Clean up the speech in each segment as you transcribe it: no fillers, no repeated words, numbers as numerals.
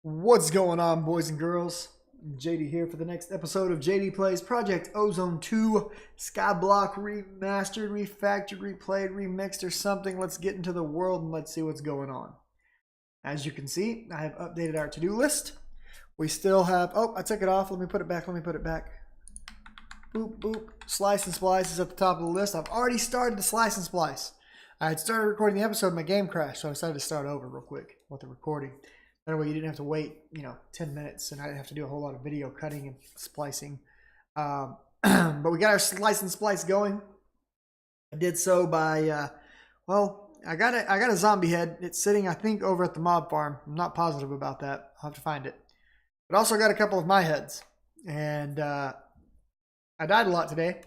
What's going on, boys and girls? JD here for the next episode of JD Plays Project Ozone 2 Skyblock remastered, refactored, replayed, remixed, or something. Let's get into the world and let's see what's going on. As you can see, I have updated our to-do list. We still have, oh, I took it off. Let me put it back. Boop, boop. Slice and splice is at the top of the list. I've already started the slice and splice. I had started recording the episode, my game crashed, so I decided to start over real quick with the recording. That way you didn't have to wait, 10 minutes, and I didn't have to do a whole lot of video cutting and splicing. But we got our slice and splice going. I did so by, I got a zombie head. It's sitting, I think, over at the mob farm. I'm not positive about that. I'll have to find it. But also got a couple of my heads. And I died a lot today.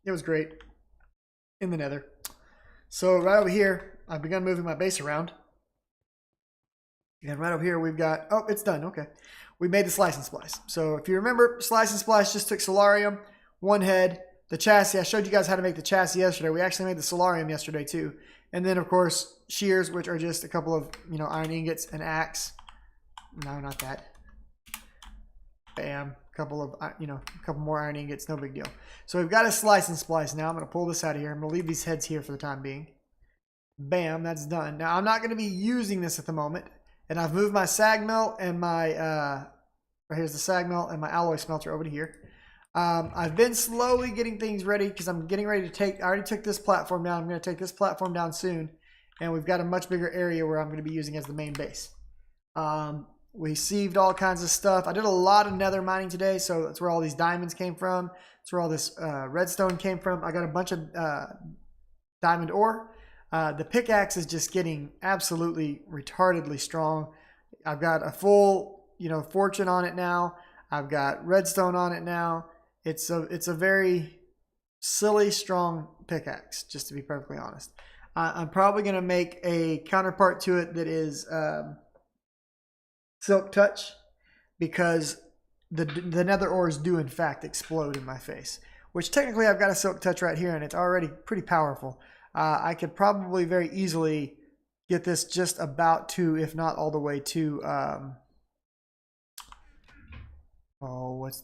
It was great. In the nether. So right over here, I've begun moving my base around. And right over here, we've got, oh, it's done. Okay. We made the slice and splice. So if you remember, slice and splice just took solarium, one head, the chassis. I showed you guys how to make the chassis yesterday. We actually made the solarium yesterday too. And then, of course, shears, which are just a couple of, iron ingots, an axe. No, not that. Bam. A couple of, a couple more iron ingots. No big deal. So we've got a slice and splice now. I'm going to pull this out of here. I'm going to leave these heads here for the time being. Bam. That's done. Now, I'm not going to be using this at the moment. And I've moved my sag mill and my, right here's the sag mill and my alloy smelter over to here. I've been slowly getting things ready because I'm getting ready to take, I already took this platform down. I'm going to take this platform down soon. And we've got a much bigger area where I'm going to be using as the main base. We sieved all kinds of stuff. I did a lot of nether mining today. So that's where all these diamonds came from. That's where all this redstone came from. I got a bunch of diamond ore. The pickaxe is just getting absolutely retardedly strong. I've got a full, fortune on it now. I've got redstone on it now. It's a very silly strong pickaxe, just to be perfectly honest. I'm probably going to make a counterpart to it that is silk touch, because the nether ores do in fact explode in my face. Which technically I've got a silk touch right here, and it's already pretty powerful. I could probably very easily get this just about to, if not all the way to, what's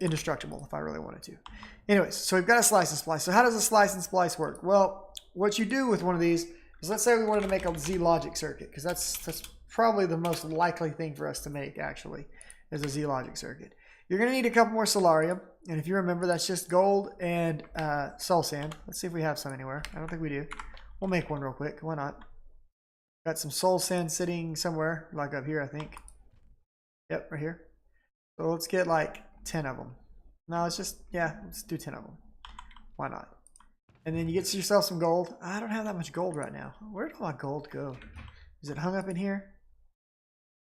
indestructible if I really wanted to. Anyways, so we've got a slice and splice. So how does a slice and splice work? Well, what you do with one of these is, let's say we wanted to make a Z logic circuit, because that's probably the most likely thing for us to make, actually, is a Z logic circuit. You're going to need a couple more solarium. And if you remember, that's just gold and soul sand. Let's see if we have some anywhere. I don't think we do. We'll make one real quick. Why not? Got some soul sand sitting somewhere, like up here, I think. Yep, right here. So let's get like 10 of them. No, let's just, let's do 10 of them. Why not? And then you get yourself some gold. I don't have that much gold right now. Where did all my gold go? Is it hung up in here?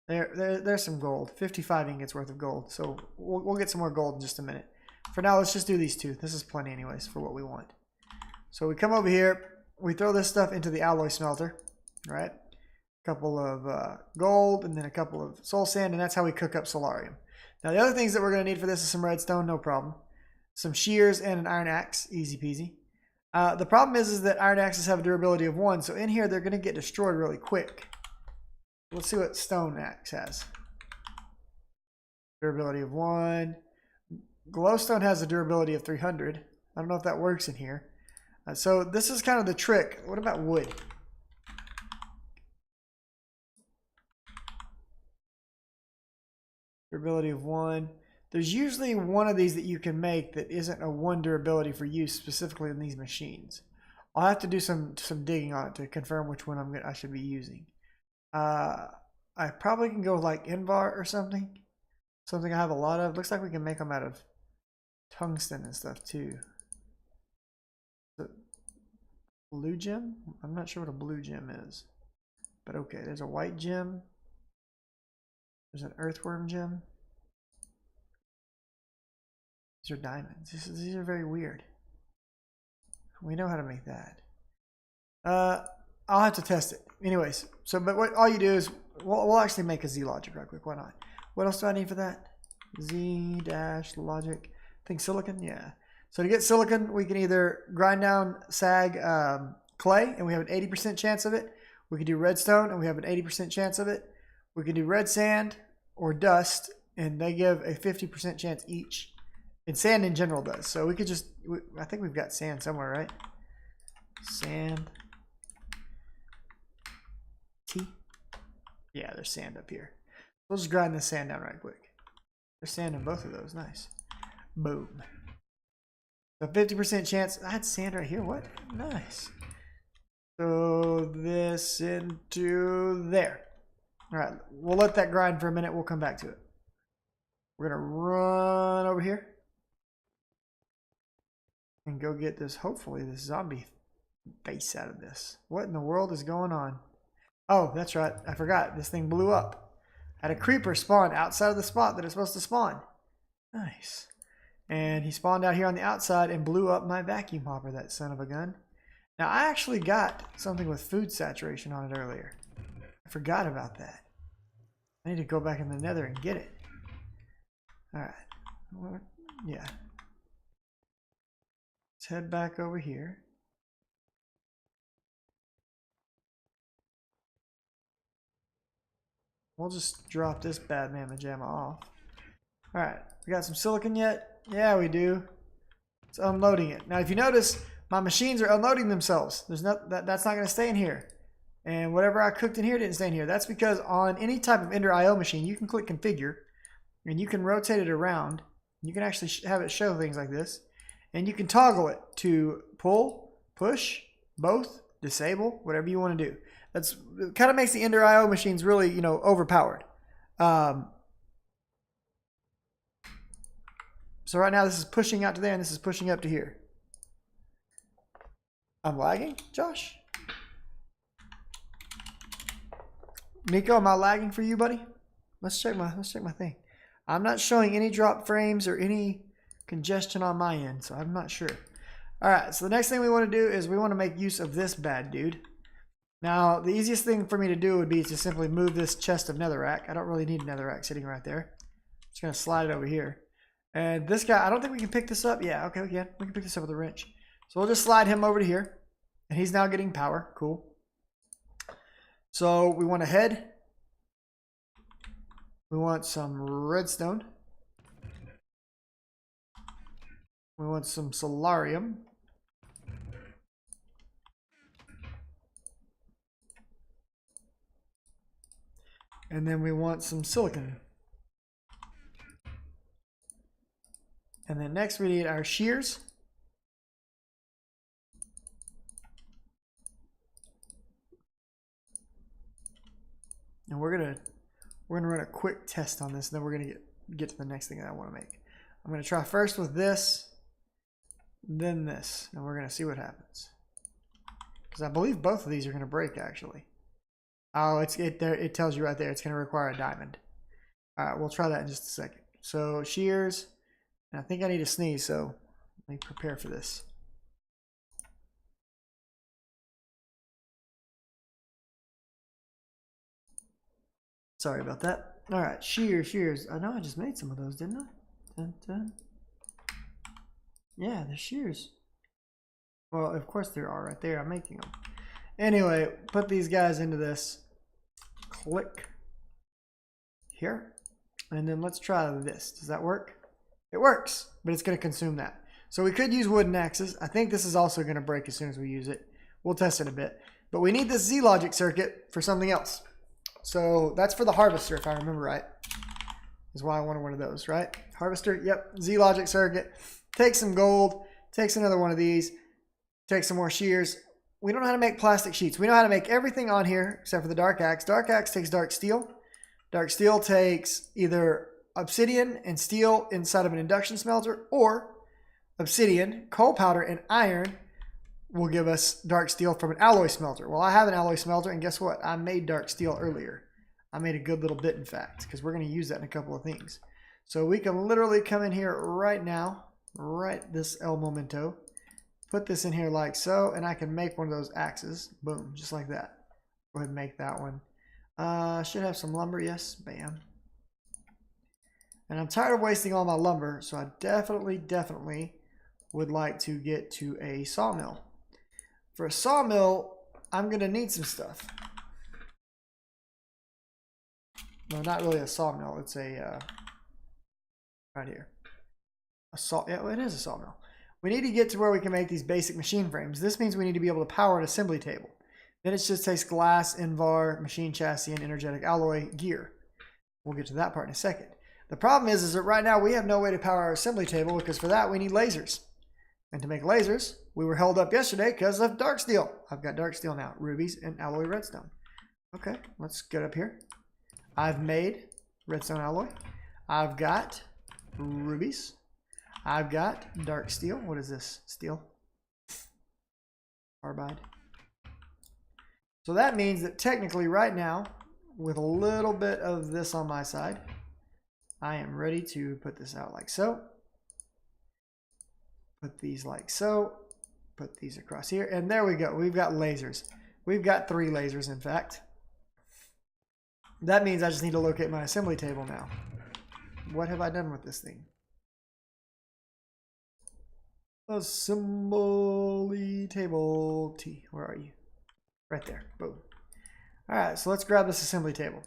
There's some gold. 55 ingots worth of gold. So we'll get some more gold in just a minute. For now, let's just do these two. This is plenty anyways for what we want. So we come over here. We throw this stuff into the alloy smelter. Right? A couple of gold and then a couple of soul sand. And that's how we cook up solarium. Now, the other things that we're going to need for this is some redstone. No problem. Some shears and an iron axe. Easy peasy. The problem is that iron axes have a durability of 1. So in here, they're going to get destroyed really quick. Let's see what stone axe has. Durability of 1. Glowstone has a durability of 300. I don't know if that works in here. So this is kind of the trick. What about wood? Durability of 1. There's usually one of these that you can make that isn't a 1 durability for use specifically in these machines. I'll have to do some digging on it to confirm which one I should be using. I probably can go with like Invar or something. Something I have a lot of. Looks like we can make them out of tungsten and stuff too. Blue gem? I'm not sure what a blue gem is. But okay, there's a white gem. There's an earthworm gem. These are diamonds. These are very weird. We know how to make that. I'll have to test it. Anyways, but what all you do is, we'll actually make a Z logic right quick. Why not? What else do I need for that? Z-logic. I think silicon, yeah. So to get silicon, we can either grind down sag clay, and we have an 80% chance of it. We can do redstone, and we have an 80% chance of it. We can do red sand, or dust, and they give a 50% chance each. And sand in general does. So we could just, I think we've got sand somewhere, right? Sand. T. Yeah, there's sand up here. We'll just grind this sand down right quick. There's sand in both of those. Nice. Boom. So 50% chance. I had sand right here. What? Nice. So this into there. All right. We'll let that grind for a minute. We'll come back to it. We're going to run over here and go get this, hopefully, this zombie face out of this. What in the world is going on? Oh, that's right. I forgot. This thing blew up. Had a creeper spawn outside of the spot that it's supposed to spawn. Nice. And he spawned out here on the outside and blew up my vacuum hopper, that son of a gun. Now, I actually got something with food saturation on it earlier. I forgot about that. I need to go back in the nether and get it. Alright. Yeah. Let's head back over here. We'll just drop this bad mamma jamma off. Alright, we got some silicon yet? Yeah, we do. It's unloading it. Now, if you notice, my machines are unloading themselves. That's not going to stay in here. And whatever I cooked in here didn't stay in here. That's because on any type of Ender IO machine, you can click configure, and you can rotate it around. You can actually have it show things like this. And you can toggle it to pull, push, both, disable, whatever you want to do. It kind of makes the Ender IO machines really, overpowered. So right now this is pushing out to there and this is pushing up to here. I'm lagging, Josh? Nico, am I lagging for you, buddy? Let's check my thing. I'm not showing any drop frames or any congestion on my end, so I'm not sure. All right, so the next thing we want to do is we want to make use of this bad dude. Now, the easiest thing for me to do would be to simply move this chest of netherrack. I don't really need a netherrack sitting right there. I'm just going to slide it over here. And this guy, I don't think we can pick this up. Yeah, okay, we can. We can pick this up with a wrench. So we'll just slide him over to here. And he's now getting power. Cool. So we want a head. We want some redstone. We want some solarium. And then we want some silicon. And then next we need our shears. And we're gonna run a quick test on this, and then we're gonna get to the next thing that I want to make. I'm gonna try first with this, then this, and we're gonna see what happens. Because I believe both of these are gonna break actually. Oh, it tells you right there it's gonna require a diamond. All right, we'll try that in just a second. So shears, and I think I need a sneeze, so let me prepare for this. Sorry about that. All right, shears. I know I just made some of those, didn't I? Dun, dun. Yeah, the shears. Well, of course there are right there. I'm making them. Anyway, put these guys into this. Click here. And then let's try this. Does that work? It works, but it's going to consume that. So we could use wooden axes. I think this is also going to break as soon as we use it. We'll test it a bit. But we need this Z-logic circuit for something else. So that's for the harvester, if I remember right. Is why I wanted one of those, right? Harvester, yep. Z-logic circuit. Take some gold. Takes another one of these. Take some more shears. We don't know how to make plastic sheets. We know how to make everything on here except for the dark axe. Dark axe takes dark steel. Dark steel takes either obsidian and steel inside of an induction smelter, or obsidian, coal powder, and iron will give us dark steel from an alloy smelter. Well, I have an alloy smelter, and guess what? I made dark steel earlier. I made a good little bit, in fact, because we're going to use that in a couple of things. So we can literally come in here right now, right this el momento, put this in here like so, and I can make one of those axes. Boom, just like that. Go ahead and make that one. Should have some lumber, yes, bam. And I'm tired of wasting all my lumber, so I definitely would like to get to a sawmill. For a sawmill, I'm going to need some stuff. well, not really a sawmill. It's a right here. Yeah, it is a sawmill. We need to get to where we can make these basic machine frames. This means we need to be able to power an assembly table. Then it just takes glass, Invar, machine chassis, and energetic alloy gear. We'll get to that part in a second. The problem is that right now we have no way to power our assembly table because for that we need lasers. And to make lasers, we were held up yesterday because of dark steel. I've got dark steel now, rubies and alloy redstone. Okay, let's get up here. I've made redstone alloy. I've got rubies. I've got dark steel. What is this? Steel. Carbide. So that means that technically right now, with a little bit of this on my side, I am ready to put this out like so. Put these like so. Put these across here. And there we go. We've got lasers. We've got 3 lasers, in fact. That means I just need to locate my assembly table now. What have I done with this thing? Assembly table T. Where are you? Right there. Boom. All right, so let's grab this assembly table.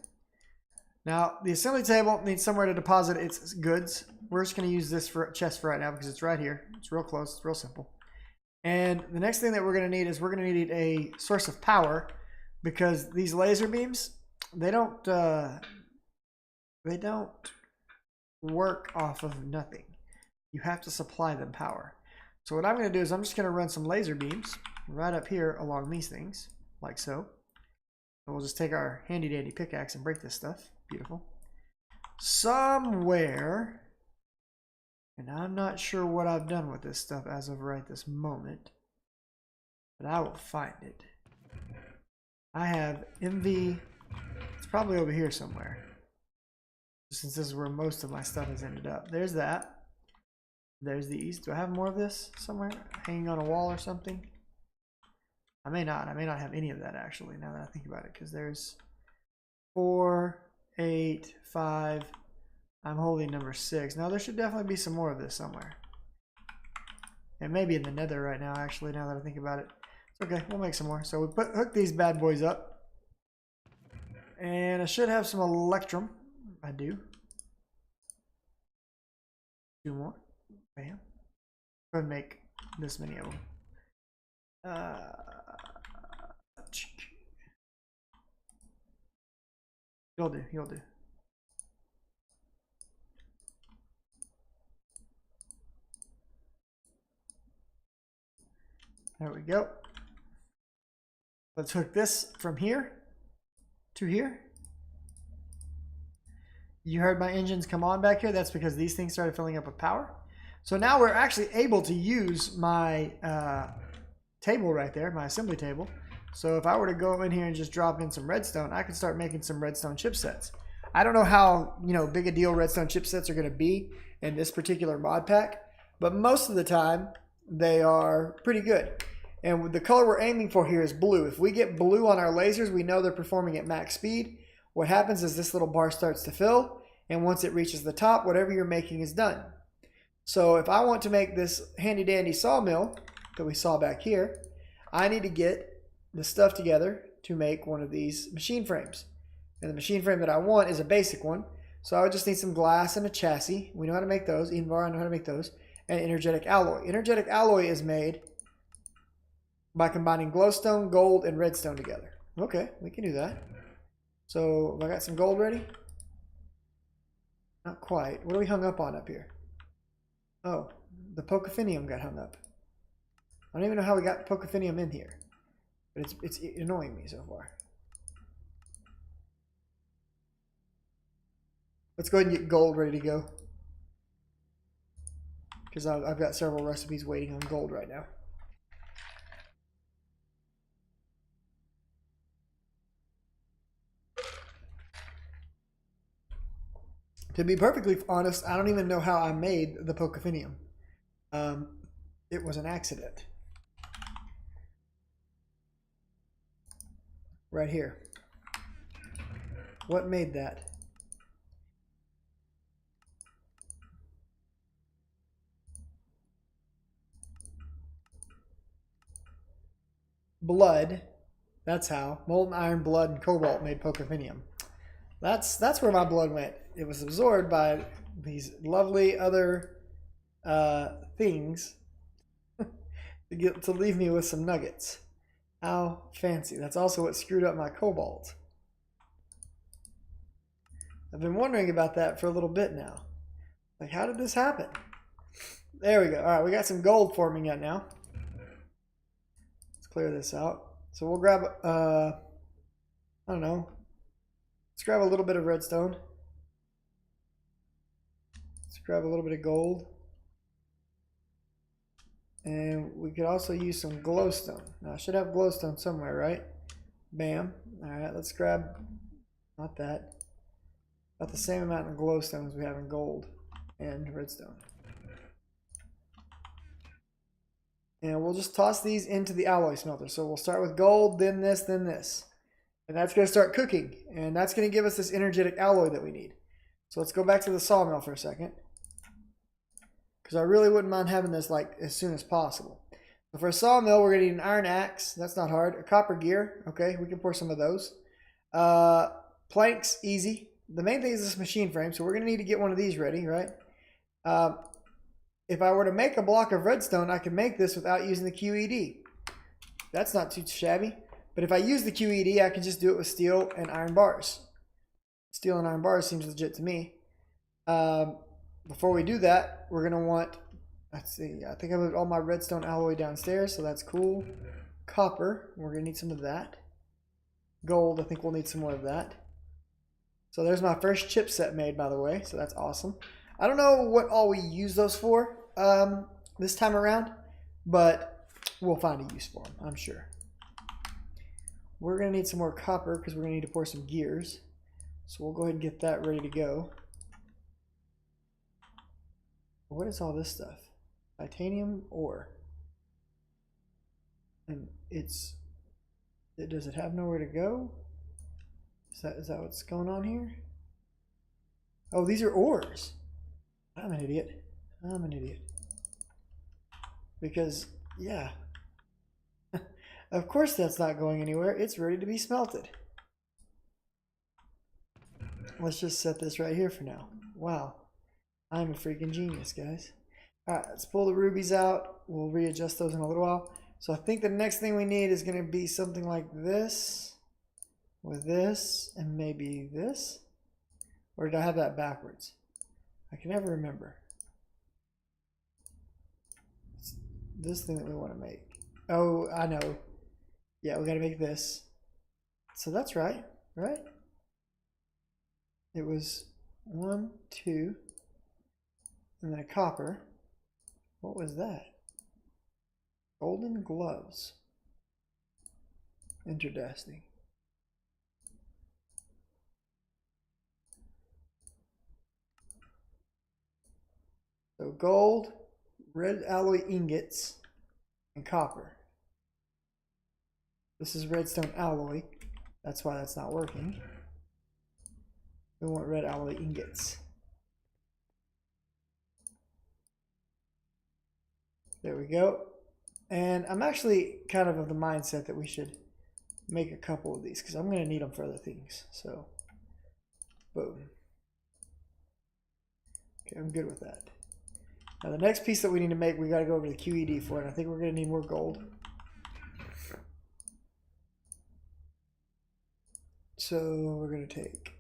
Now, the assembly table needs somewhere to deposit its goods. We're just going to use this for chest for right now because it's right here. It's real close. It's real simple. And the next thing that we're going to need is we're going to need a source of power because these laser beams, they don't work off of nothing. You have to supply them power. So what I'm going to do is I'm just going to run some laser beams right up here along these things, like so. And we'll just take our handy dandy pickaxe and break this stuff. Beautiful. Somewhere, and I'm not sure what I've done with this stuff as of right this moment, but I will find it. I have MV, it's probably over here somewhere, since this is where most of my stuff has ended up. There's that. There's these. Do I have more of this somewhere? Hanging on a wall or something? I may not. I may not have any of that actually, now that I think about it, because there's 4, 8, 5. I'm holding number 6. Now there should definitely be some more of this somewhere. And maybe in the nether right now, actually, now that I think about it. It's okay, we'll make some more. So we hook these bad boys up. And I should have some electrum. I do. 2 more. Bam. Go ahead and make this many of them. You'll do, you'll do. There we go. Let's hook this from here to here. You heard my engines come on back here. That's because these things started filling up with power. So now we're actually able to use my table right there, my assembly table. So if I were to go in here and just drop in some redstone, I could start making some redstone chipsets. I don't know how big a deal redstone chipsets are going to be in this particular mod pack, but most of the time they are pretty good. And the color we're aiming for here is blue. If we get blue on our lasers, we know they're performing at max speed. What happens is this little bar starts to fill, and once it reaches the top, whatever you're making is done. So if I want to make this handy dandy sawmill that we saw back here, I need to get the stuff together to make one of these machine frames. And the machine frame that I want is a basic one. So I would just need some glass and a chassis. We know how to make those. Invar, I know how to make those. And energetic alloy. Energetic alloy is made by combining glowstone, gold, and redstone together. Okay, we can do that. So have I got some gold ready? Not quite. What are we hung up on up here? Oh, the Pocophinium got hung up. I don't even know how we got Pocophinium in here. But it's annoying me so far. Let's go ahead and get gold ready to go. Because I've got several recipes waiting on gold right now. To be perfectly honest, I don't even know how I made the Pocophinium. It was an accident. Right here. What made that? Blood. That's how. Molten iron, blood, and cobalt made Pocophinium. That's where my blood went. It was absorbed by these lovely other things to leave me with some nuggets. How fancy. That's also what screwed up my cobalt. I've been wondering about that for a little bit now. Like, how did this happen? There we go. All right, we got some gold forming up now. Let's clear this out. So we'll grab, I don't know. Let's grab a little bit of redstone. Let's grab a little bit of gold. And we could also use some glowstone. Now, I should have glowstone somewhere, right? Bam. All right, let's grab, not that, about the same amount of glowstone as we have in gold and redstone. And we'll just toss these into the alloy smelter. So we'll start with gold, then this, then this. And that's going to start cooking. And that's going to give us this energetic alloy that we need. So let's go back to the sawmill for a second. Because I really wouldn't mind having this like as soon as possible. So for a sawmill, we're going to need an iron axe. That's not hard. A copper gear. Okay, we can pour some of those. Planks, easy. The main thing is this machine frame. So we're going to need to get one of these ready, right? If I were to make a block of redstone, I could make this without using the QED. That's not too shabby. But if I use the QED, I can just do it with steel and iron bars. Steel and iron bars seems legit to me. Before we do that, we're going to want, let's see, I think I moved all my redstone alloy downstairs, so that's cool. Copper, we're going to need some of that. Gold, I think we'll need some more of that. So there's my first chipset made, by the way, so that's awesome. I don't know what all we use those for this time around, but we'll find a use for them, I'm sure. We're going to need some more copper because we're going to need to pour some gears. So we'll go ahead and get that ready to go. What is all this stuff? Titanium ore. And does it have nowhere to go? Is that what's going on here? Oh, these are ores. I'm an idiot. I'm an idiot. Because, yeah. Of course that's not going anywhere. It's ready to be smelted. Let's just set this right here for now. Wow. I'm a freaking genius, guys. Alright, let's pull the rubies out. We'll readjust those in a little while. So I think the next thing we need is going to be something like this. With this, and maybe this. Or did I have that backwards? I can never remember. It's this thing that we want to make. Oh, I know. Yeah, we got to make this. So that's right, right? It was 1, 2, and then a copper. What was that? Golden gloves. Interesting. So gold, red alloy ingots, and copper. This is redstone alloy. That's why that's not working. We want red alloy ingots. There we go. And I'm actually kind of the mindset that we should make a couple of these because I'm going to need them for other things. So, boom. Okay, I'm good with that. Now the next piece that we need to make, we got to go over to the QED for it. I think we're going to need more gold. So we're going to take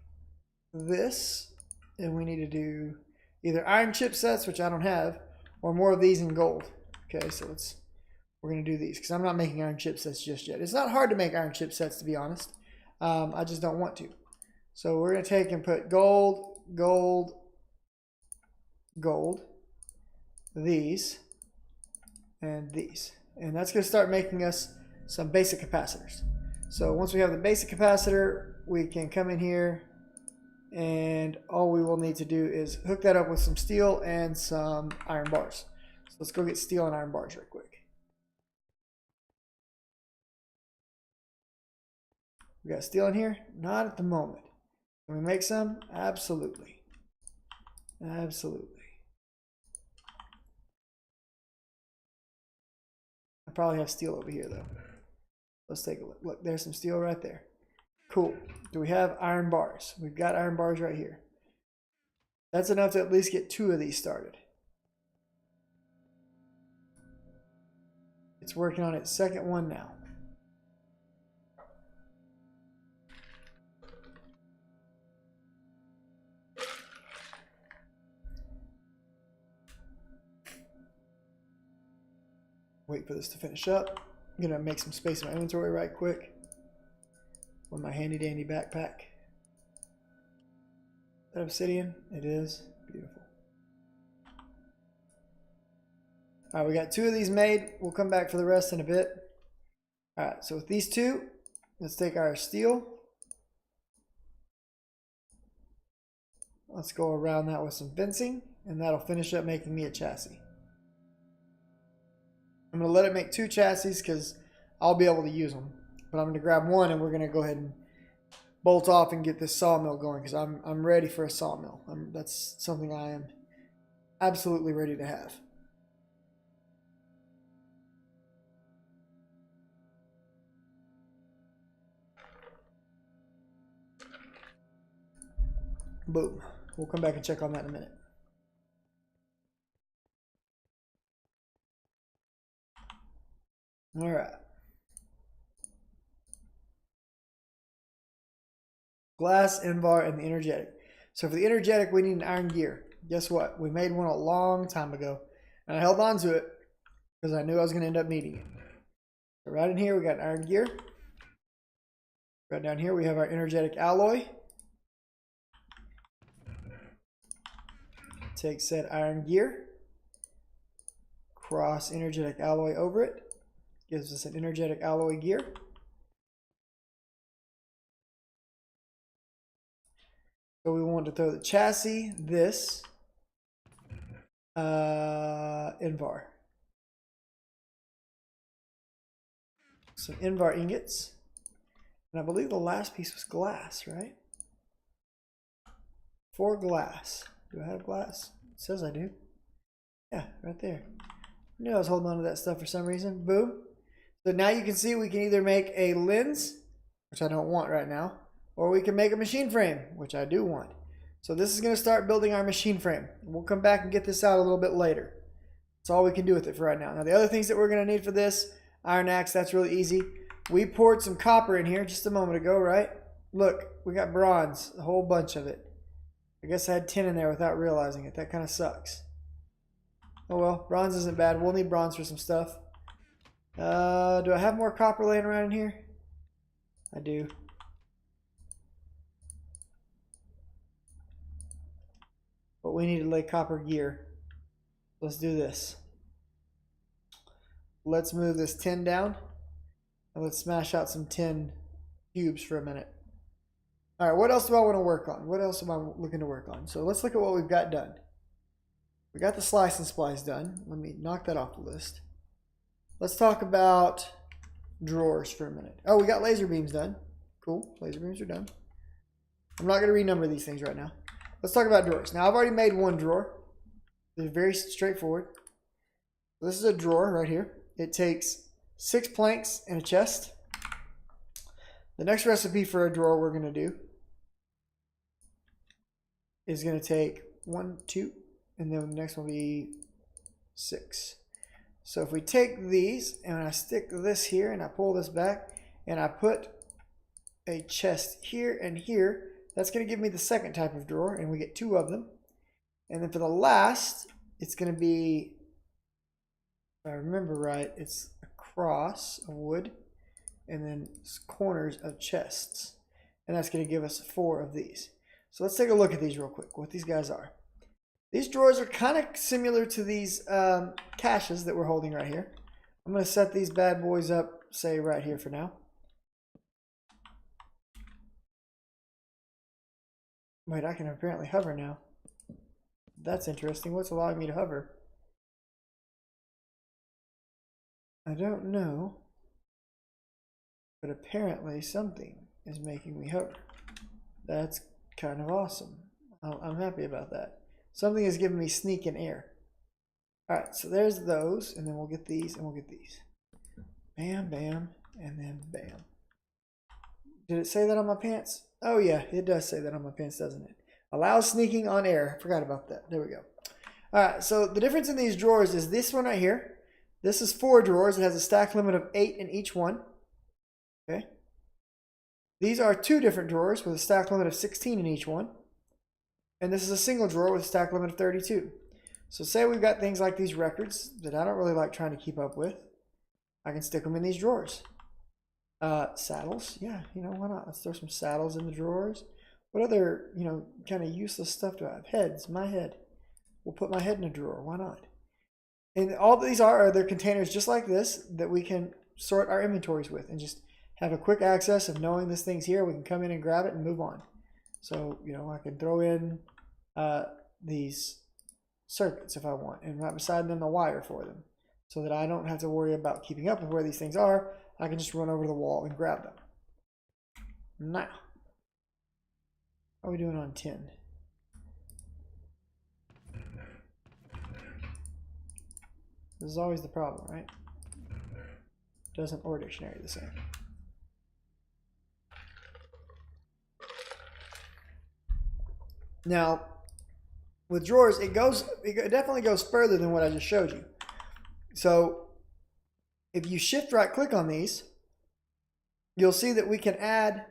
this, and we need to do either iron chipsets, which I don't have, or more of these in gold. Okay, so we're going to do these because I'm not making iron chipsets just yet. It's not hard to make iron chipsets, to be honest. I just don't want to. So we're going to take and put gold, gold, gold, these, and these. And that's going to start making us some basic capacitors. So once we have the basic capacitor, we can come in here, and all we will need to do is hook that up with some steel and some iron bars. So let's go get steel and iron bars real quick. We got steel in here? Not at the moment. Can we make some? Absolutely. Absolutely. I probably have steel over here though. Let's take a look. Look, there's some steel right there. Cool. Do we have iron bars? We've got iron bars right here. That's enough to at least get 2 of these started. It's working on its second one now. Wait for this to finish up. I'm gonna make some space in my inventory right quick with my handy dandy backpack. Is that obsidian? It is. Beautiful. Alright, we got 2 of these made. We'll come back for the rest in a bit. Alright, so with these 2, let's take our steel. Let's go around that with some fencing, and that'll finish up making me a chassis. I'm going to let it make 2 chassis because I'll be able to use them. But I'm going to grab one and we're going to go ahead and bolt off and get this sawmill going because I'm ready for a sawmill. That's something I am absolutely ready to have. Boom. We'll come back and check on that in a minute. All right. Glass, Invar, and the energetic. So for the energetic, we need an iron gear. Guess what? We made one a long time ago, and I held on to it because I knew I was going to end up needing it. So right in here, we got an iron gear. Right down here, we have our energetic alloy. Take said iron gear, cross energetic alloy over it. Gives us an energetic alloy gear. So we want to throw the chassis, this, Invar. Some Invar ingots. And I believe the last piece was glass, right? 4 glass. Do I have glass? It says I do. Yeah, right there. I knew I was holding on to that stuff for some reason. Boom. So now you can see we can either make a lens, which I don't want right now, or we can make a machine frame, which I do want. So this is going to start building our machine frame. We'll come back and get this out a little bit later. That's all we can do with it for right now. Now the other things that we're going to need for this, iron axe, that's really easy. We poured some copper in here just a moment ago, right? Look, we got bronze, a whole bunch of it. I guess I had 10 in there without realizing it. That kind of sucks. Oh well, bronze isn't bad. We'll need bronze for some stuff. Do I have more copper laying around in here? I do. But we need to lay copper gear. Let's do this. Let's move this tin down. And let's smash out some tin cubes for a minute. Alright, what else do I want to work on? What else am I looking to work on? So let's look at what we've got done. We got the slice and splice done. Let me knock that off the list. Let's talk about drawers for a minute. Oh, we got laser beams done. Cool, laser beams are done. I'm not going to renumber these things right now. Let's talk about drawers. Now, I've already made one drawer. They're very straightforward. This is a drawer right here. It takes 6 planks and a chest. The next recipe for a drawer we're going to do is going to take 1, 2, and then the next one will be 6. So if we take these and I stick this here and I pull this back and I put a chest here and here, that's going to give me the second type of drawer, and we get 2 of them. And then for the last, it's going to be, if I remember right, it's a cross of wood and then corners of chests. And that's going to give us 4 of these. So let's take a look at these real quick, what these guys are. These drawers are kind of similar to these caches that we're holding right here. I'm going to set these bad boys up, say right here for now. Wait, I can apparently hover now. That's interesting. What's allowing me to hover? I don't know. But apparently something is making me hover. That's kind of awesome. I'm happy about that. Something is giving me sneak in air. Alright, so there's those, and then we'll get these, and we'll get these. Bam, bam, and then bam. Did it say that on my pants? Oh yeah, it does say that on my pants, doesn't it? Allows sneaking on air. I forgot about that. There we go. All right, so the difference in these drawers is this one right here. This is 4 drawers. It has a stack limit of 8 in each one. Okay. These are 2 different drawers with a stack limit of 16 in each one. And this is a single drawer with a stack limit of 32. So say we've got things like these records that I don't really like trying to keep up with. I can stick them in these drawers. Saddles, yeah, why not? Let's throw some saddles in the drawers. What other, kind of useless stuff do I have? Heads, my head. We'll put my head in a drawer, why not? And all these are they're containers just like this that we can sort our inventories with and just have a quick access of knowing this thing's here. We can come in and grab it and move on. So, I can throw in these circuits if I want, and right beside them a wire for them so that I don't have to worry about keeping up with where these things are. I can just run over to the wall and grab them. Now, how are we doing on 10? This is always the problem, right? Doesn't or dictionary the same. Now, with drawers, it definitely goes further than what I just showed you. So if you shift right click on these, you'll see that we can add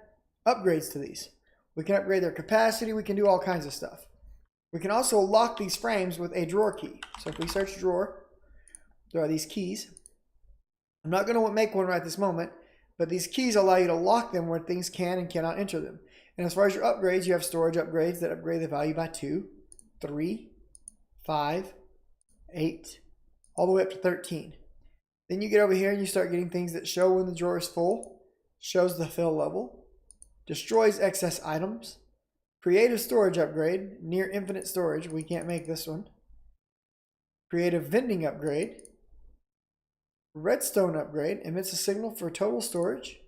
upgrades to these. We can upgrade their capacity. We can do all kinds of stuff. We can also lock these frames with a drawer key. So if we search drawer, there are these keys. I'm not going to make one right this moment, but these keys allow you to lock them where things can and cannot enter them. And as far as your upgrades, you have storage upgrades that upgrade the value by 2, 3, 5, 8, all the way up to 13. Then you get over here and you start getting things that show when the drawer is full, shows the fill level, destroys excess items, creative storage upgrade, near infinite storage, we can't make this one, creative vending upgrade, redstone upgrade, emits a signal for total storage,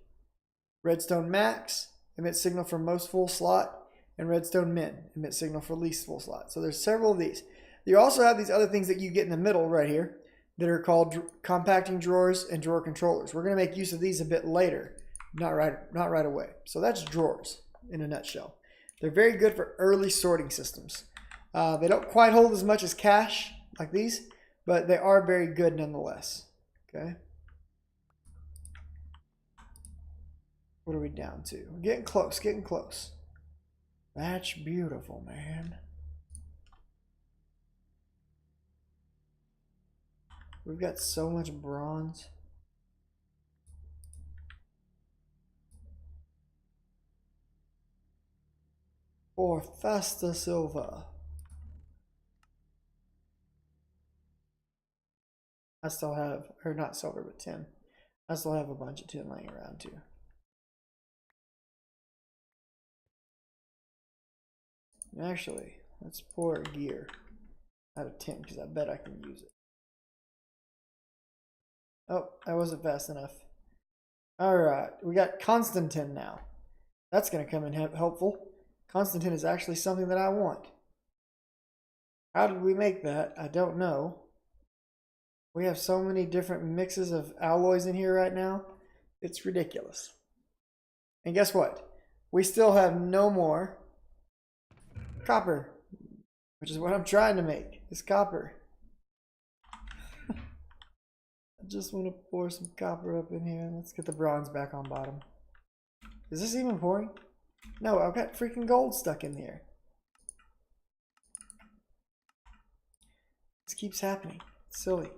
redstone max, emits signal for most full slot, and redstone min, emits signal for least full slot. So there's several of these. You also have these other things that you get in the middle right here that are called compacting drawers and drawer controllers. We're going to make use of these a bit later, not right away. So that's drawers in a nutshell. They're very good for early sorting systems. They don't quite hold as much as cache like these, but they are very good nonetheless. Okay. What are we down to? We're getting close, getting close. That's beautiful, man. We've got so much bronze. Or faster silver. I still have, or not silver, but tin. I still have a bunch of tin laying around too. Actually, let's pour gear out of tin because I bet I can use it. Oh, that wasn't fast enough. Alright, we got Constantine now. That's going to come in helpful. Constantine is actually something that I want. How did we make that? I don't know. We have so many different mixes of alloys in here right now. It's ridiculous. And guess what? We still have no more copper, which is what I'm trying to make, is copper. I just want to pour some copper up in here. Let's get the bronze back on bottom. Is this even pouring? No, I've got freaking gold stuck in here. This keeps happening. It's silly.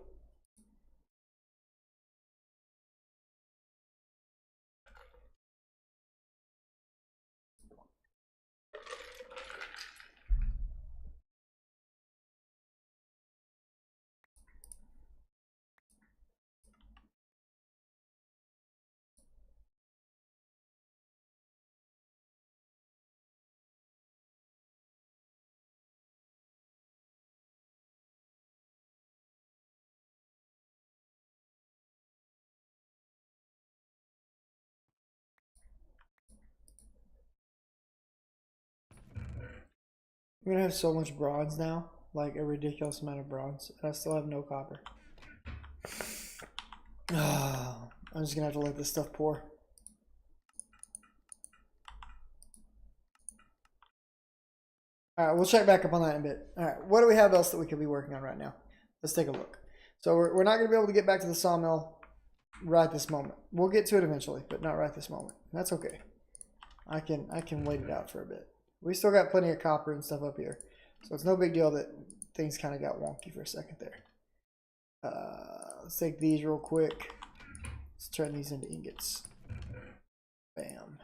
I'm gonna have so much bronze now, like a ridiculous amount of bronze, and I still have no copper. I'm just gonna have to let this stuff pour. All right, we'll check back up on that in a bit. All right, what do we have else that we could be working on right now? Let's take a look. So we're not going to be able to get back to the sawmill right this moment. We'll get to it eventually, but not right this moment. That's okay. I can wait it out for a bit. We still got plenty of copper and stuff up here, so it's no big deal that things kind of got wonky for a second there. Let's take these real quick. Let's turn these into ingots. Bam.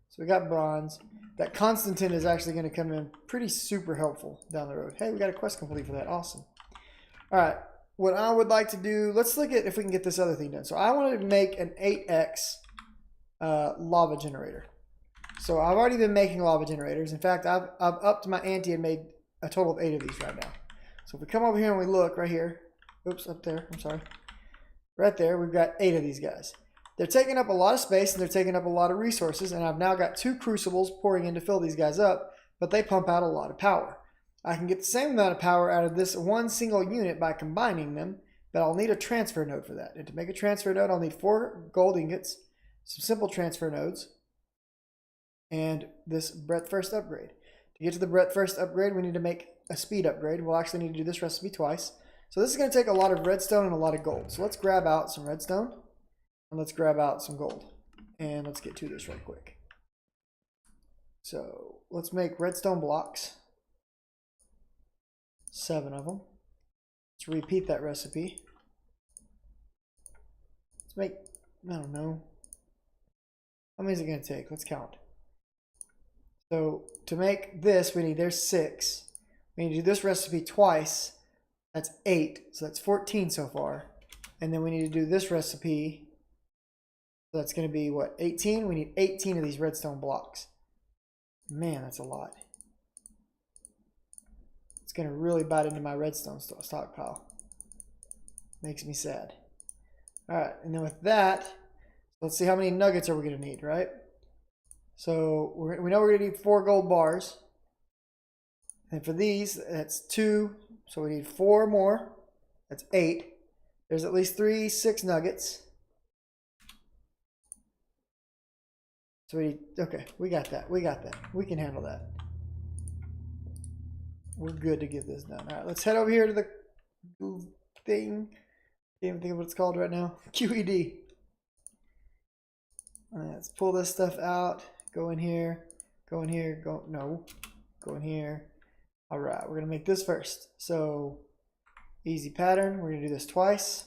So we got bronze. That Constantine is actually going to come in pretty super helpful down the road. Hey, we got a quest complete for that. Awesome. All right. What I would like to do, let's look at if we can get this other thing done. So I wanted to make an 8x lava generator. So I've already been making lava generators. In fact, I've upped my ante and made a total of 8 of these right now. So if we come over here and we look right here, oops, up there, I'm sorry. Right there, we've got 8 of these guys. They're taking up a lot of space and they're taking up a lot of resources, and I've now got 2 crucibles pouring in to fill these guys up, but they pump out a lot of power. I can get the same amount of power out of this one single unit by combining them, but I'll need a transfer node for that. And to make a transfer node, I'll need 4 gold ingots, some simple transfer nodes, and this breadth first upgrade. To get to the breadth first upgrade, we need to make a speed upgrade. We'll actually need to do this recipe twice. So this is going to take a lot of redstone and a lot of gold. So let's grab out some redstone and let's grab out some gold. And let's get to this right quick. So let's make redstone blocks. 7 of them. Let's repeat that recipe. Let's make, I don't know. How many is it going to take? Let's count. So to make this, there's 6. We need to do this recipe twice. That's 8. So that's 14 so far. And then we need to do this recipe. So that's going to be what, 18? We need 18 of these redstone blocks. Man, that's a lot. It's going to really bite into my redstone stockpile. Makes me sad. All right, and then with that, let's see how many nuggets are we going to need, right? So we know we're going to need 4 gold bars. And for these, that's 2. So we need 4 more. That's 8. There's at least 6 nuggets. So we need, okay, we got that. We got that. We can handle that. We're good to get this done. All right, let's head over here to the thing. Can't even think of what it's called right now. QED. All right, let's pull this stuff out. Go in here. Go in here. Go in here. All right, we're gonna make this first. So easy pattern. We're gonna do this twice.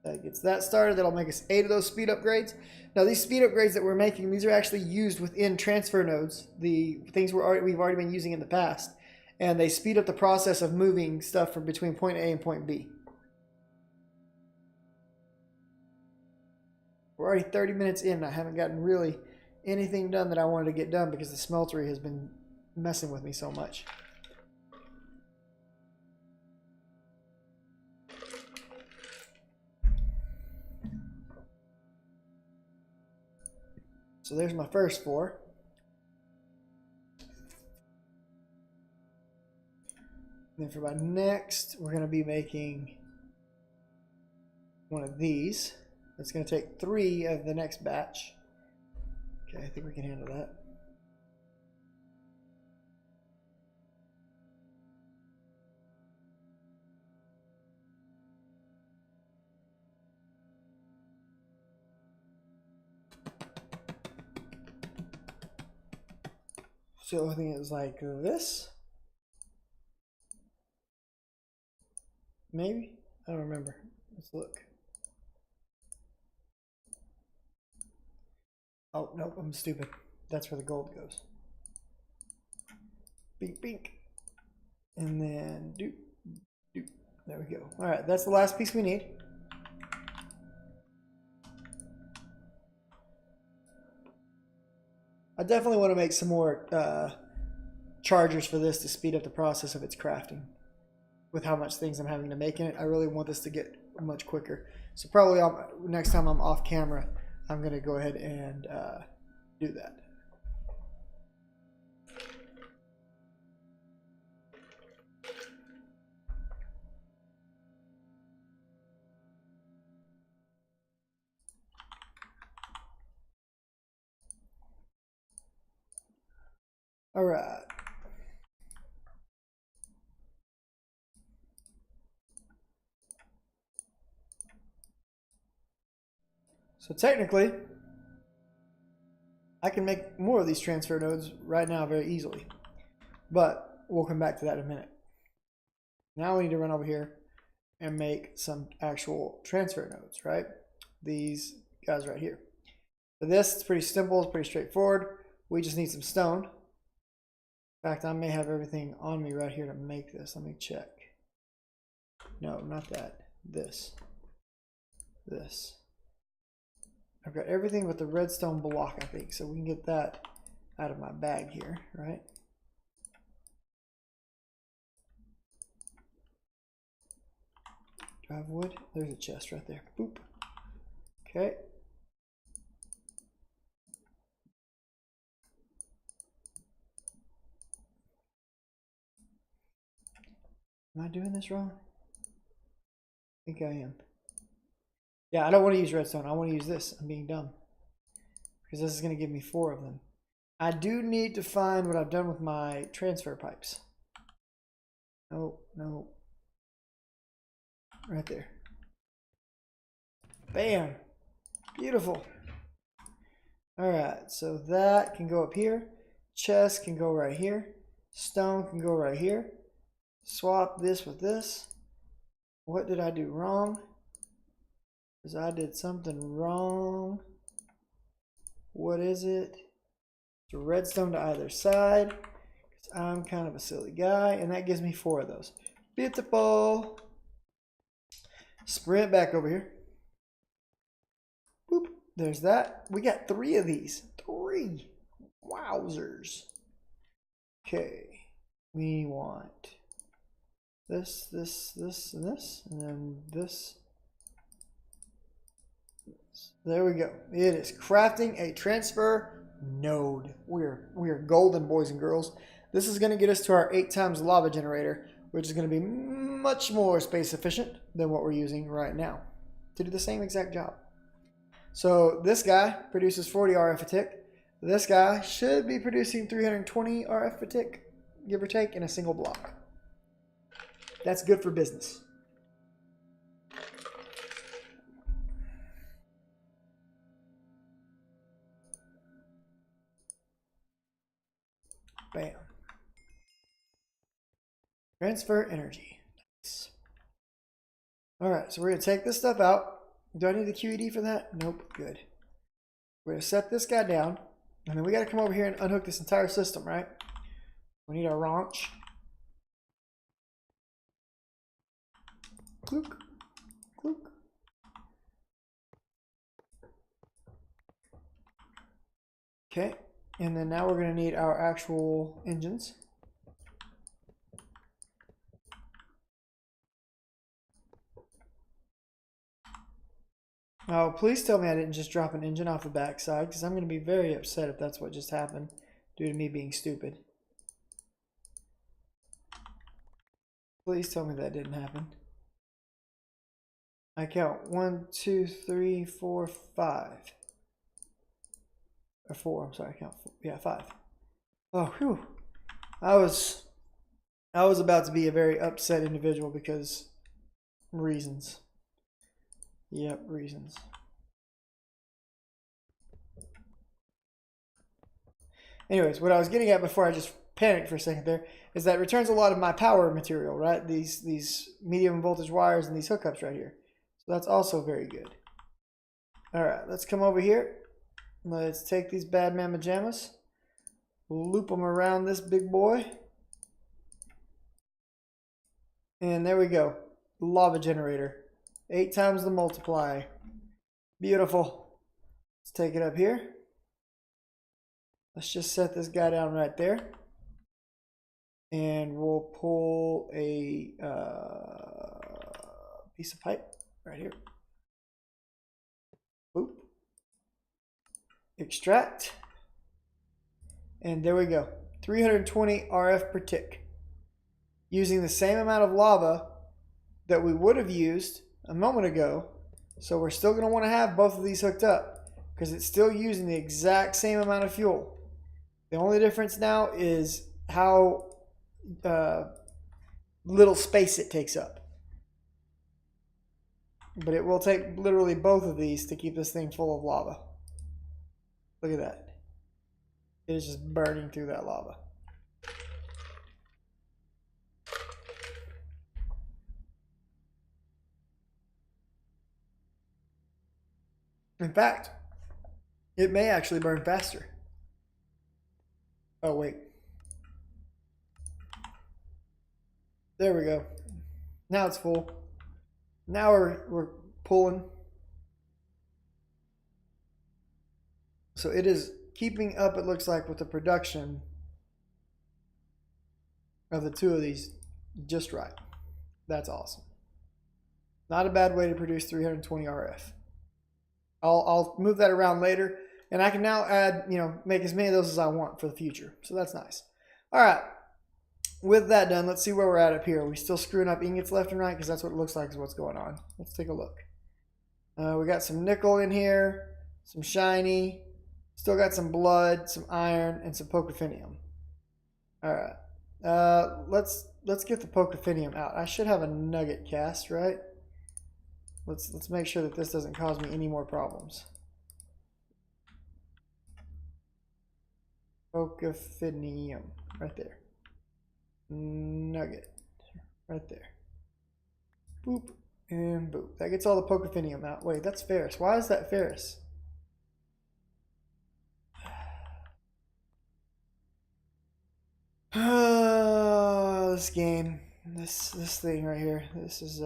That gets that started. That'll make us 8 of those speed upgrades. Now these speed upgrades that we're making, these are actually used within transfer nodes, the things we've already been using in the past, and they speed up the process of moving stuff from between point A and point B. We're already 30 minutes in and I haven't gotten really anything done that I wanted to get done because the smeltery has been messing with me so much. So there's my first 4. And then for my next, we're going to be making one of these. It's going to take 3 of the next batch. Okay, I think we can handle that. So I think it was like this. Maybe? I don't remember. Let's look. Oh, nope, I'm stupid. That's where the gold goes. Bink, bink. And then doop, doop. There we go. All right, that's the last piece we need. I definitely want to make some more chargers for this to speed up the process of its crafting. With how much things I'm having to make in it, I really want this to get much quicker. So probably next time I'm off camera, I'm going to go ahead and do that. All right. So technically, I can make more of these transfer nodes right now very easily. But we'll come back to that in a minute. Now we need to run over here and make some actual transfer nodes, right? These guys right here. For this, it's pretty simple, it's pretty straightforward. We just need some stone. In fact, I may have everything on me right here to make this. Let me check. No, not that. This. I've got everything but the redstone block, I think. So we can get that out of my bag here, right? Do I have wood? There's a chest right there. Boop. Okay. Am I doing this wrong? I think I am. Yeah, I don't want to use redstone. I want to use this. I'm being dumb. Because this is going to give me 4 of them. I do need to find what I've done with my transfer pipes. No, no. Right there. Bam. Beautiful. Alright, so that can go up here. Chest can go right here. Stone can go right here. Swap this with this. What did I do wrong? Because I did something wrong. What is it? It's redstone to either side. Because I'm kind of a silly guy. And that gives me 4 of those. Beautiful. Sprint back over here. Boop. There's that. We got 3 of these. 3. Wowzers. Okay. We want this, this, this, and this. And then this. There we go. It is crafting a transfer node. We are golden, boys and girls. This is going to get us to our 8 times lava generator, which is going to be much more space efficient than what we're using right now to do the same exact job. So this guy produces 40 RF a tick. This guy should be producing 320 RF a tick, give or take, in a single block. That's good for business. Bam. Transfer energy. Nice. Alright, so we're going to take this stuff out. Do I need the QED for that? Nope. Good. We're going to set this guy down. And then we got to come over here and unhook this entire system, right? We need our wrench. Clook. Clook. Okay. And then now we're going to need our actual engines. Oh, please tell me I didn't just drop an engine off the backside, because I'm going to be very upset if that's what just happened due to me being stupid. Please tell me that didn't happen. I count 1, 2, 3, 4, 5. Or 4, I'm sorry, I count 4. Yeah, 5. Oh, whew. I was about to be a very upset individual because reasons. Yep, reasons. Anyways, what I was getting at before I just panicked for a second there is that it returns a lot of my power material, right? These medium voltage wires and these hookups right here. So that's also very good. All right, let's come over here. Let's take these bad mamma jammas, loop them around this big boy. And there we go. Lava generator. 8 times the multiply. Beautiful. Let's take it up here. Let's just set this guy down right there. And we'll pull a piece of pipe right here. Boop. Extract. And there we go. 320 RF per tick. Using the same amount of lava that we would have used a moment ago. So we're still going to want to have both of these hooked up because it's still using the exact same amount of fuel. The only difference now is how little space it takes up. But it will take literally both of these to keep this thing full of lava. Look at that. It is just burning through that lava. In fact, it may actually burn faster. Oh, wait. There we go. Now it's full. Now we're pulling. So it is keeping up, it looks like, with the production of the two of these just right. That's awesome. Not a bad way to produce 320 RF. I'll move that around later, and I can now add, make as many of those as I want for the future. So that's nice. All right. With that done, let's see where we're at up here. Are we still screwing up ingots left and right? Because that's what it looks like is what's going on. Let's take a look. We got some nickel in here, some shiny, still got some blood, some iron, and some pocophinium. All right. Let's get the pocophinium out. I should have a nugget cast, right? Let's make sure that this doesn't cause me any more problems. Pocophinium, right there. Nugget, right there. Boop and boop. That gets all the pocophinium out. Wait, that's ferrous. Why is that ferrous? This game, this thing right here. This is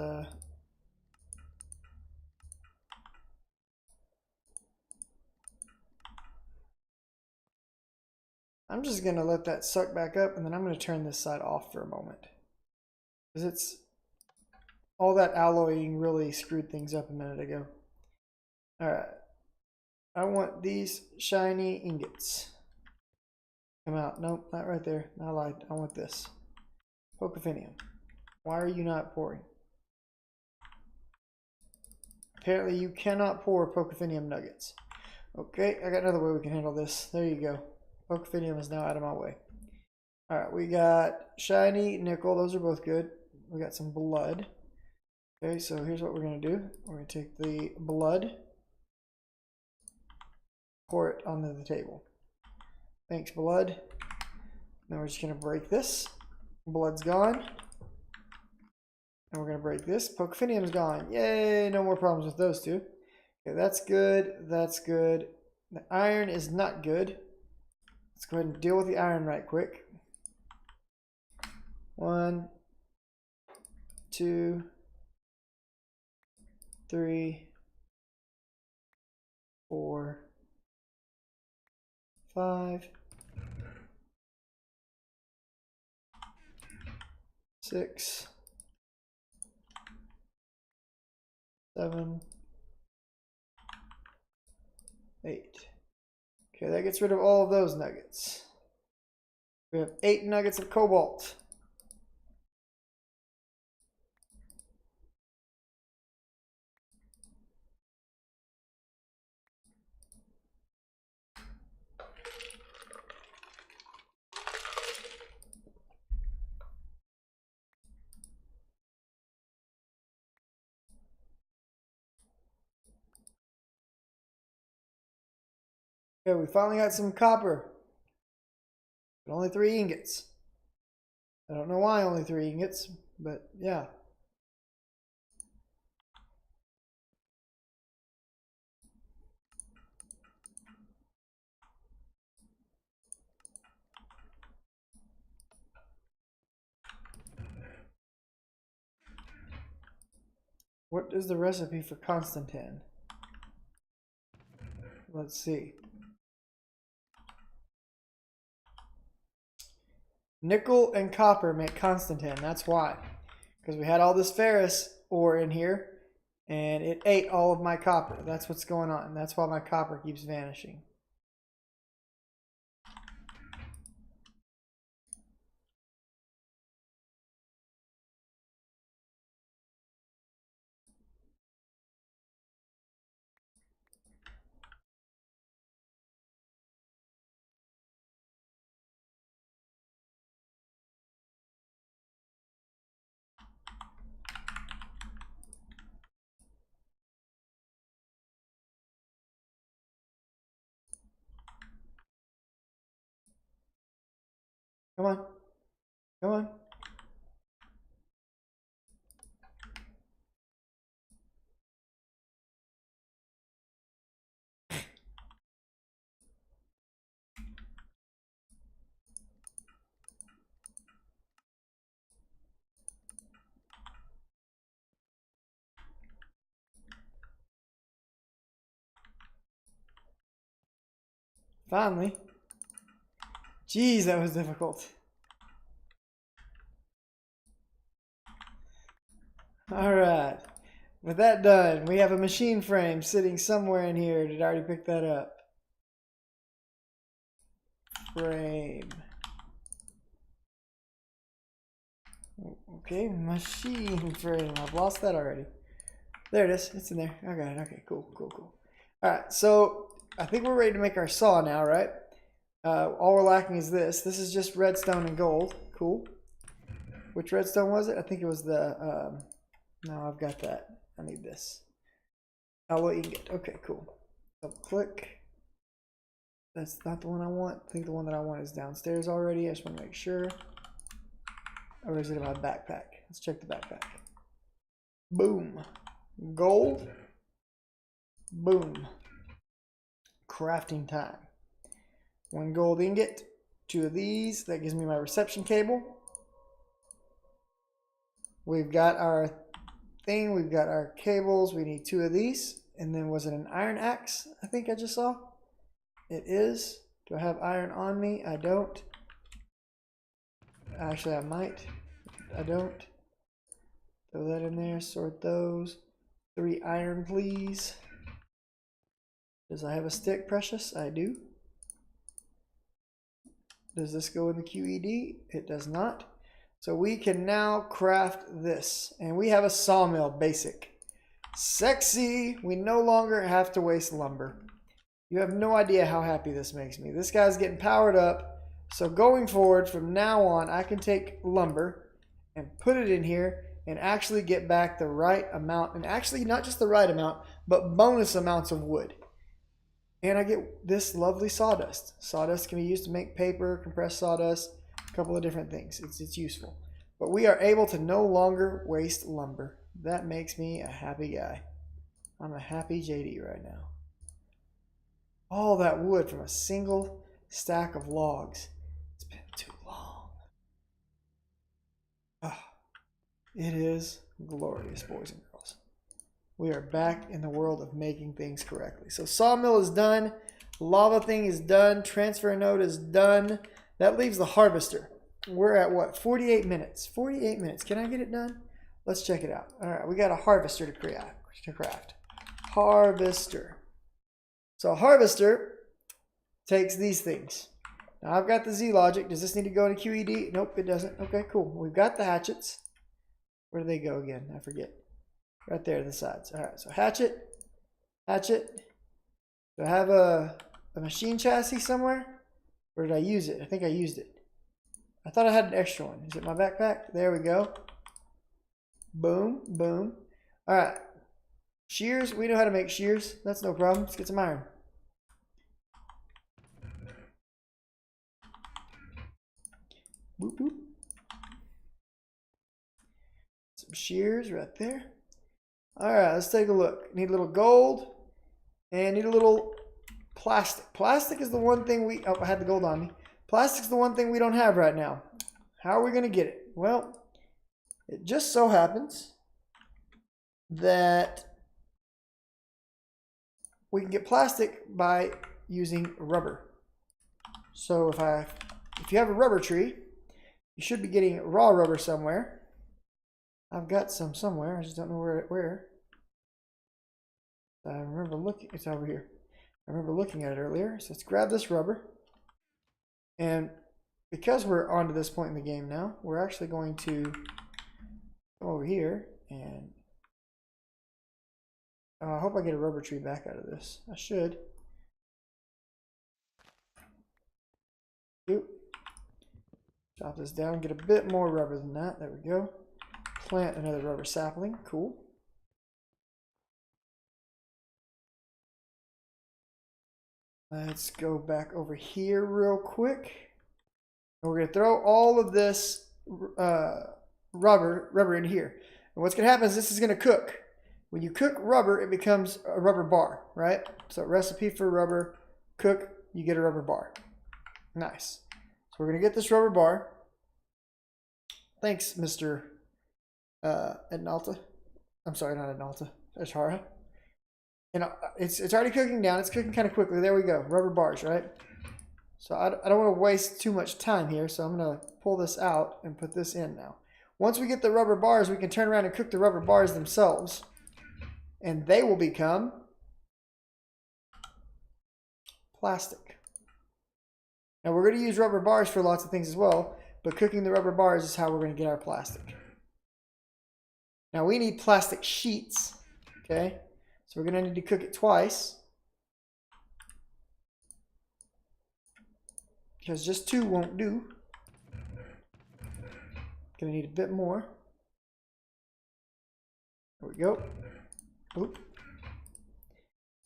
I'm just gonna let that suck back up, and then I'm gonna turn this side off for a moment, because it's all that alloying really screwed things up a minute ago. All right, I want these shiny ingots. Come out. Nope, not right there. I lied. I want this. Pocophinium. Why are you not pouring? Apparently you cannot pour pocophinium nuggets. Okay, I got another way we can handle this. There you go. Pocophinium is now out of my way. All right, we got shiny, nickel. Those are both good. We got some blood. Okay, so here's what we're going to do. We're going to take the blood, pour it onto the table. Thanks, blood. Then we're just going to break this. Blood's gone. And we're going to break this. Pocophinium's gone. Yay, no more problems with those two. Okay, that's good. That's good. The iron is not good. Let's go ahead and deal with the iron right quick. 1, 2, 3, 4, 5, 6, 7, 8. Okay, that gets rid of all of those nuggets. We have 8 nuggets of cobalt. Okay, we finally got some copper. But only 3 ingots. I don't know why only 3 ingots, but yeah. What is the recipe for Constantine? Let's see. Nickel and copper make Constantine. That's why. Because we had all this ferrous ore in here, and it ate all of my copper. That's what's going on. That's why my copper keeps vanishing. Come on. Come on. Finally. Jeez, that was difficult. Alright. With that done, we have a machine frame sitting somewhere in here. Did I already pick that up? Frame. Okay, machine frame. I've lost that already. There it is. It's in there. I got it. Okay, cool, cool, cool. Alright, so I think we're ready to make our saw now, right? All we're lacking is this. This is just redstone and gold. Cool. Which redstone was it? I think it was the... no, I've got that. I need this. Alloy ingot. Okay, cool. Double click. That's not the one I want. I think the one that I want is downstairs already. I just want to make sure. Or is it in my backpack? Let's check the backpack. Boom. Gold. Boom. Crafting time. One gold ingot. 2 of these. That gives me my reception cable. We've got our thing. We've got our cables. We need 2 of these. And then was it an iron axe? I think I just saw. It is. Do I have iron on me? I don't. Actually, I might. I don't. Throw that in there. Sort those. 3 iron, please. Does I have a stick, Precious? I do. Does this go in the QED? It does not. So we can now craft this. And we have a sawmill basic. Sexy! We no longer have to waste lumber. You have no idea how happy this makes me. This guy's getting powered up. So going forward, from now on, I can take lumber and put it in here and actually get back the right amount. And actually, not just the right amount, but bonus amounts of wood. And I get this lovely sawdust. Sawdust can be used to make paper, compressed sawdust, a couple of different things. It's useful. But we are able to no longer waste lumber. That makes me a happy guy. I'm a happy JD right now. All that wood from a single stack of logs. It's been too long. Oh, it is glorious, boys and girls. We are back in the world of making things correctly. So sawmill is done. Lava thing is done. Transfer node is done. That leaves the harvester. We're at what? 48 minutes. 48 minutes. Can I get it done? Let's check it out. All right, we got a harvester to craft. Harvester. So a harvester takes these things. Now I've got the Z logic. Does this need to go into QED? Nope, it doesn't. Okay, cool. We've got the hatchets. Where do they go again? I forget. Right there to the sides. All right, so hatchet. Do I have a machine chassis somewhere? Where did I use it? I think I used it. I thought I had an extra one. Is it my backpack? There we go. Boom, boom. All right. Shears. We know how to make shears. That's no problem. Let's get some iron. Boop, boop. Some shears right there. All right, let's take a look. Need a little gold and need a little plastic. Plastic is the one thing we... Oh, I had the gold on me. Plastic's the one thing we don't have right now. How are we going to get it? Well, it just so happens that we can get plastic by using rubber. So if you have a rubber tree, you should be getting raw rubber somewhere. I've got some somewhere. I just don't know where. I remember looking. It's over here. I remember looking at it earlier. So let's grab this rubber. And because we're on to this point in the game now, we're actually going to come over here and I hope I get a rubber tree back out of this. I should. Chop this down, get a bit more rubber than that. There we go. Plant another rubber sapling. Cool. Let's go back over here real quick. And we're going to throw all of this rubber in here. And what's going to happen is this is going to cook. When you cook rubber, it becomes a rubber bar, right? So recipe for rubber, cook, you get a rubber bar. Nice. So we're going to get this rubber bar. Thanks, Mr. Adnalta. I'm sorry, not Adnalta. Ashara. And it's already cooking down. It's cooking kind of quickly. There we go. Rubber bars, right? So I don't want to waste too much time here. So I'm going to pull this out and put this in now. Once we get the rubber bars, we can turn around and cook the rubber bars themselves. And they will become plastic. Now we're going to use rubber bars for lots of things as well. But cooking the rubber bars is how we're going to get our plastic. Now we need plastic sheets. Okay. So we're going to need to cook it twice. Because just 2 won't do. Going to need a bit more. There we go. Oop.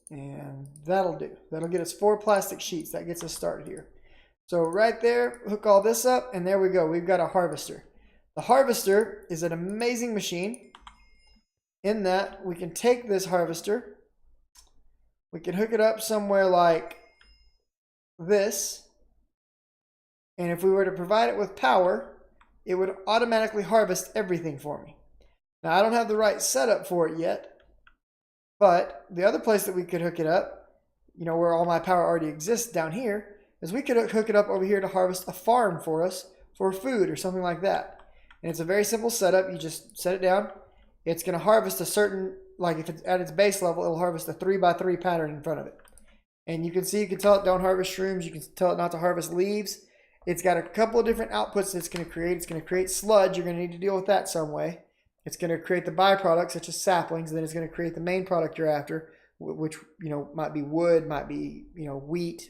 And that'll do. That'll get us 4 plastic sheets. That gets us started here. So right there, hook all this up, and there we go. We've got a harvester. The harvester is an amazing machine in that we can take this harvester, we can hook it up somewhere like this, and if we were to provide it with power, it would automatically harvest everything for me. Now, I don't have the right setup for it yet, but the other place that we could hook it up, you know, where all my power already exists down here, is we could hook it up over here to harvest a farm for us for food or something like that. And it's a very simple setup. You just set it down. It's going to harvest a certain, like if it's at its base level, it'll harvest a 3x3 pattern in front of it. And you can see, you can tell it don't harvest shrooms. You can tell it not to harvest leaves. It's got a couple of different outputs that it's going to create. It's going to create sludge. You're going to need to deal with that some way. It's going to create the byproducts such as saplings. And then it's going to create the main product you're after, which, you know, might be wood, might be, you know, wheat.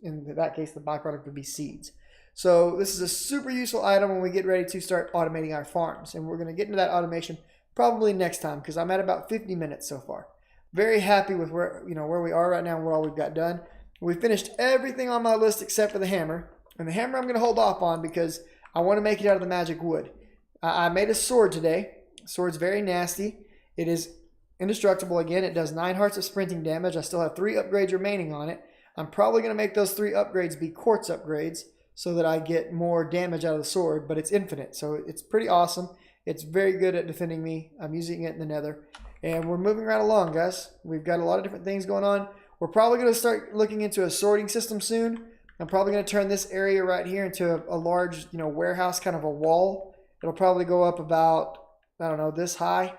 In that case, the byproduct would be seeds. So this is a super useful item when we get ready to start automating our farms. And we're going to get into that automation probably next time because I'm at about 50 minutes so far. Very happy with where we are right now and what all we've got done. We finished everything on my list except for the hammer. And the hammer I'm going to hold off on because I want to make it out of the magic wood. I made a sword today. The sword's very nasty. It is indestructible again. It does 9 hearts of sprinting damage. I still have 3 upgrades remaining on it. I'm probably going to make those 3 upgrades be quartz upgrades so that I get more damage out of the sword, but it's infinite. So it's pretty awesome. It's very good at defending me. I'm using it in the nether. And we're moving right along, guys. We've got a lot of different things going on. We're probably going to start looking into a sorting system soon. I'm probably going to turn this area right here into a large, warehouse, kind of a wall. It'll probably go up about, I don't know, this high.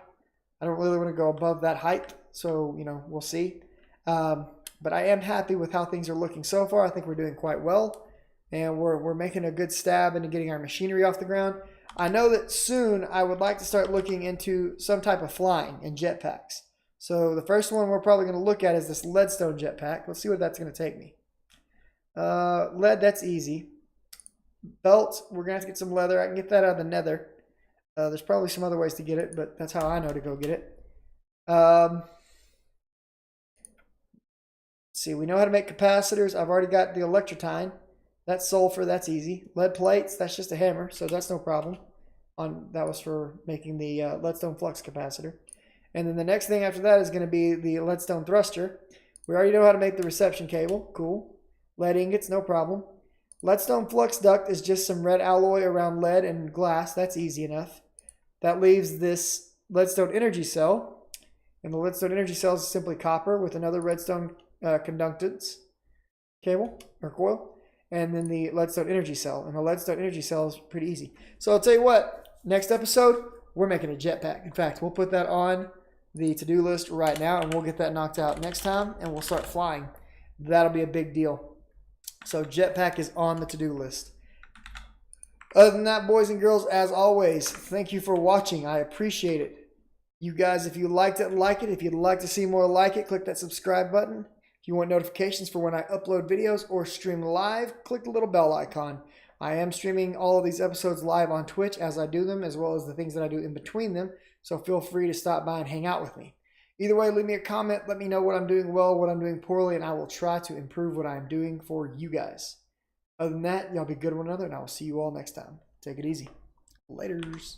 I don't really want to go above that height. So, we'll see. But I am happy with how things are looking so far. I think we're doing quite well. And we're making a good stab into getting our machinery off the ground. I know that soon I would like to start looking into some type of flying and jetpacks. So the first one we're probably going to look at is this leadstone jetpack. Let's see what that's going to take me. Lead, that's easy. Belt, we're going to have to get some leather. I can get that out of the nether. There's probably some other ways to get it, but that's how I know to go get it. See, we know how to make capacitors. I've already got the electrotine. That's sulfur. That's easy. Lead plates. That's just a hammer, so that's no problem. That was for making the leadstone flux capacitor. And then the next thing after that is going to be the leadstone thruster. We already know how to make the reception cable. Cool. Lead ingots, no problem. Leadstone flux duct is just some red alloy around lead and glass. That's easy enough. That leaves this leadstone energy cell. And the leadstone energy cell is simply copper with another redstone conductance cable or coil. And then the leadstone energy cell. And the leadstone energy cell is pretty easy. So I'll tell you what, next episode, we're making a jetpack. In fact, we'll put that on the to-do list right now, and we'll get that knocked out next time, and we'll start flying. That'll be a big deal. So jetpack is on the to-do list. Other than that, boys and girls, as always, thank you for watching. I appreciate it. You guys, if you liked it, like it. If you'd like to see more like it, click that subscribe button. If you want notifications for when I upload videos or stream live, click the little bell icon. I am streaming all of these episodes live on Twitch as I do them, as well as the things that I do in between them. So feel free to stop by and hang out with me. Either way, leave me a comment. Let me know what I'm doing well, what I'm doing poorly, and I will try to improve what I'm doing for you guys. Other than that, y'all be good with one another, and I will see you all next time. Take it easy. Laters.